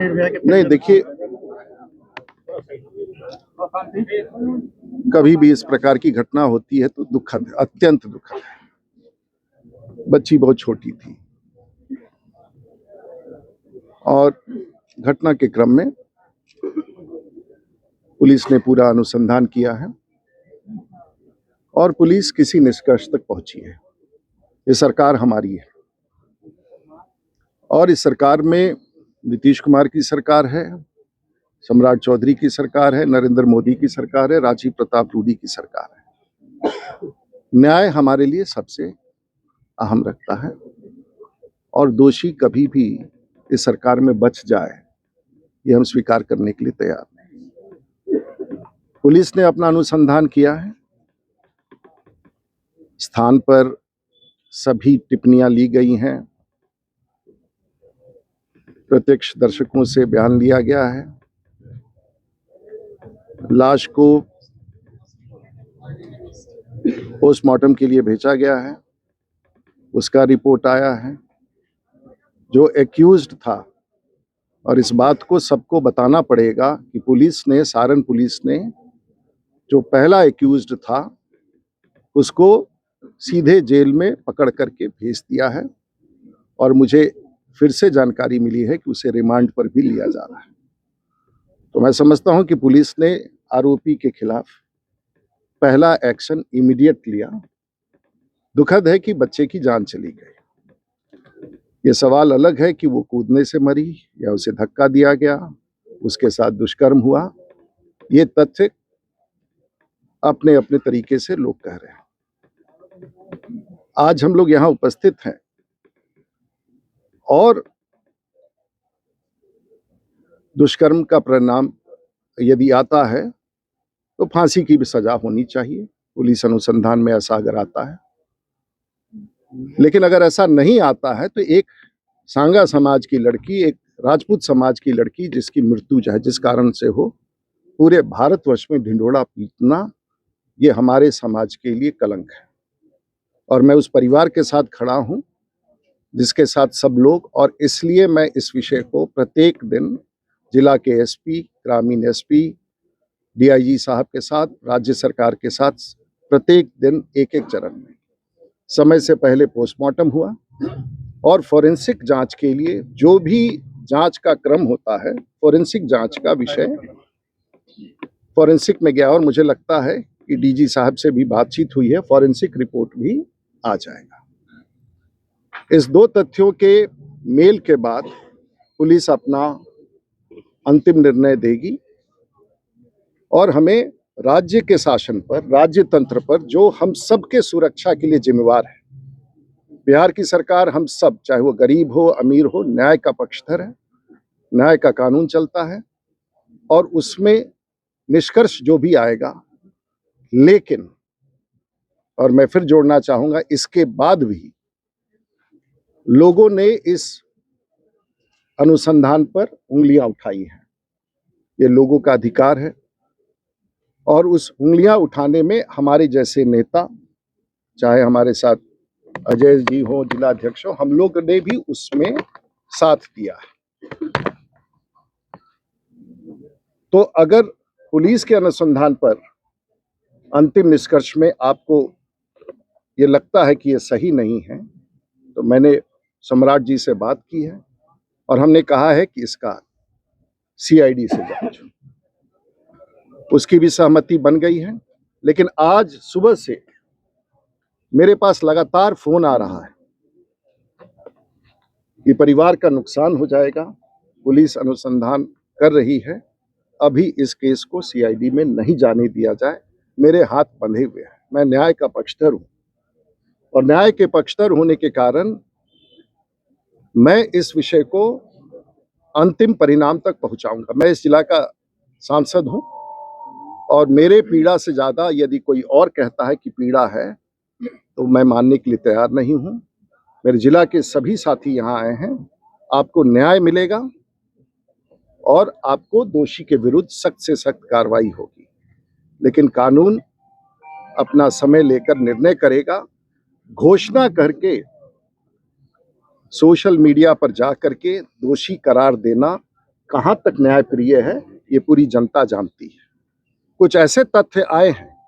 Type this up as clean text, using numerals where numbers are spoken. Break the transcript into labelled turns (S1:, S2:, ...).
S1: नहीं, देखिए, कभी भी इस प्रकार की घटना होती है तो दुखद है, अत्यंत दुखद है। बच्ची बहुत छोटी थी और घटना के क्रम में पुलिस ने पूरा अनुसंधान किया है और पुलिस किसी निष्कर्ष तक पहुंची है। ये सरकार हमारी है और इस सरकार में नीतीश कुमार की सरकार है, सम्राट चौधरी की सरकार है, नरेंद्र मोदी की सरकार है, राजीव प्रताप रूडी की सरकार है। न्याय हमारे लिए सबसे अहम रखता है और दोषी कभी भी इस सरकार में बच जाए, ये हम स्वीकार करने के लिए तैयार नहीं। पुलिस ने अपना अनुसंधान किया है, स्थान पर सभी टिप्पणियां ली गई हैं, प्रत्यक्ष दर्शकों से बयान लिया गया है, लाश को पोस्टमार्टम के लिए भेजा गया है, उसका रिपोर्ट आया है। जो एक्यूज्ड था, और इस बात को सबको बताना पड़ेगा कि पुलिस ने, सारण पुलिस ने जो पहला एक्यूज्ड था उसको सीधे जेल में पकड़ करके भेज दिया है और मुझे फिर से जानकारी मिली है कि उसे रिमांड पर भी लिया जा रहा है। तो मैं समझता हूं कि पुलिस ने आरोपी के खिलाफ पहला एक्शन इमीडिएट लिया। दुखद है कि बच्चे की जान चली गई। ये सवाल अलग है कि वो कूदने से मरी या उसे धक्का दिया गया, उसके साथ दुष्कर्म हुआ। ये तथ्य अपने अपने तरीके से लोग कह रहे हैं। आज हम लोग यहां उपस्थित हैं और दुष्कर्म का परिणाम यदि आता है तो फांसी की भी सजा होनी चाहिए। पुलिस अनुसंधान में ऐसा अगर आता है, लेकिन अगर ऐसा नहीं आता है तो एक सांगा समाज की लड़की, एक राजपूत समाज की लड़की जिसकी मृत्यु चाहे जिस कारण से हो, पूरे भारतवर्ष में ढिंढोरा पीटना, ये हमारे समाज के लिए कलंक है। और मैं उस परिवार के साथ खड़ा हूं जिसके साथ सब लोग, और इसलिए मैं इस विषय को प्रत्येक दिन जिला के एसपी, ग्रामीण एसपी, डीआईजी साहब के साथ, राज्य सरकार के साथ प्रत्येक दिन एक एक चरण में, समय से पहले पोस्टमार्टम हुआ और फोरेंसिक जांच के लिए जो भी जांच का क्रम होता है, फोरेंसिक जांच का विषय फोरेंसिक में गया और मुझे लगता है कि डीजी साहब से भी बातचीत हुई है, फोरेंसिक रिपोर्ट भी आ जाएगा। इस दो तथ्यों के मेल के बाद पुलिस अपना अंतिम निर्णय देगी और हमें राज्य के शासन पर, राज्य तंत्र पर, जो हम सबके सुरक्षा के लिए जिम्मेवार है, बिहार की सरकार हम सब, चाहे वो गरीब हो अमीर हो, न्याय का पक्षधर है, न्याय का कानून चलता है और उसमें निष्कर्ष जो भी आएगा, लेकिन और मैं फिर जोड़ना चाहूंगा, इसके बाद भी लोगों ने इस अनुसंधान पर उंगलियां उठाई हैं। ये लोगों का अधिकार है और उस उंगलियां उठाने में हमारे जैसे नेता, चाहे हमारे साथ अजय जी हो, जिलाध्यक्ष हो, हम लोग ने भी उसमें साथ दिया है। तो अगर पुलिस के अनुसंधान पर अंतिम निष्कर्ष में आपको ये लगता है कि ये सही नहीं है, तो मैंने सम्राट जी से बात की है और हमने कहा है कि इसका सीआईडी से जांच, उसकी भी सहमति बन गई है। लेकिन आज सुबह से मेरे पास लगातार फोन आ रहा है कि परिवार का नुकसान हो जाएगा, पुलिस अनुसंधान कर रही है, अभी इस केस को सीआईडी में नहीं जाने दिया जाए। मेरे हाथ बंधे हुए हैं, मैं न्याय का पक्षधर हूं और न्याय के पक्षधर होने के कारण मैं इस विषय को अंतिम परिणाम तक पहुंचाऊंगा। मैं इस जिला का सांसद हूं और मेरे पीड़ा से ज्यादा यदि कोई और कहता है कि पीड़ा है तो मैं मानने के लिए तैयार नहीं हूं। मेरे जिला के सभी साथी यहां आए हैं, आपको न्याय मिलेगा और आपको दोषी के विरुद्ध सख्त से सख्त कार्रवाई होगी, लेकिन कानून अपना समय लेकर निर्णय करेगा। घोषणा करके सोशल मीडिया पर जा करके दोषी करार देना कहां तक न्यायप्रिय है ये पूरी जनता जानती है। कुछ ऐसे तथ्य आए हैं